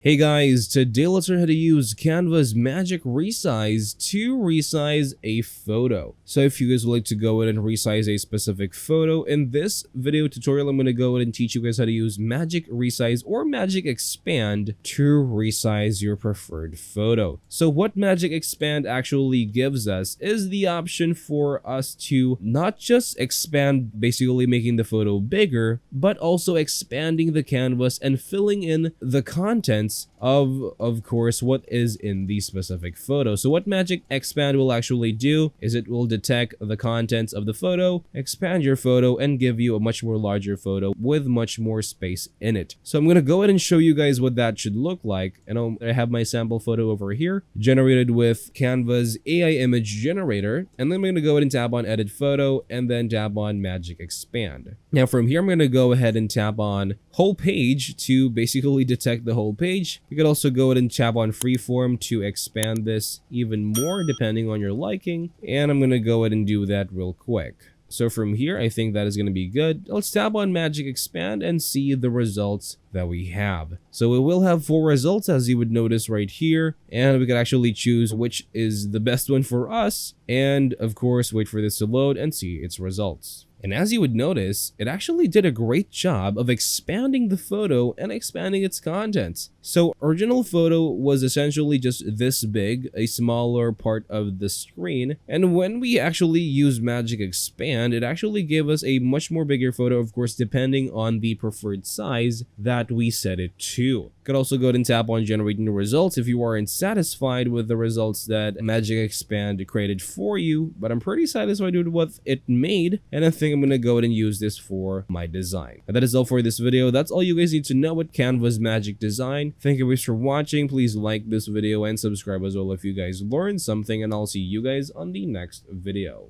Hey guys, today let's learn how to use Canva's magic resize to resize a photo. So if you guys would like to go in and resize a specific photo, in this video tutorial I'm going to go in and teach you guys how to use magic resize or magic expand to resize your preferred photo. So what magic expand actually gives us is the option for us to not just expand, basically making the photo bigger, but also expanding the canvas and filling in the content of course what is in the specific photo. So what magic expand will actually do is it will detect the contents of the photo, expand your photo, and give you a much more larger photo with much more space in it. So I'm going to go ahead and show you guys what that should look like. And I have my sample photo over here generated with Canva's AI image generator, and then I'm going to go ahead and tap on edit photo and then tap on magic expand. Now from here I'm going to go ahead and tap on whole page to basically detect the whole page. You could also go ahead and tap on freeform to expand this even more depending on your liking, and I'm going to go ahead and do that real quick. So from here, I think that is going to be good. Let's tap on magic expand and see the results that we have. So it will have 4 results, as you would notice right here, and we could actually choose which is the best one for us, and of course wait for this to load and see its results. And as you would notice, it actually did a great job of expanding the photo and expanding its contents. So original photo was essentially just this big, a smaller part of the screen. And when we actually use magic expand, it actually gave us a much more bigger photo, of course, depending on the preferred size that we set it to. You could also go ahead and tap on generating the results if you aren't satisfied with the results that magic expand created for you, but I'm pretty satisfied with what it made, and I think I'm going to go ahead and use this for my design. And that is all for this video. That's all you guys need to know about Canva's magic design. Thank you guys for watching. Please like this video and subscribe as well if you guys learned something, and I'll see you guys on the next video.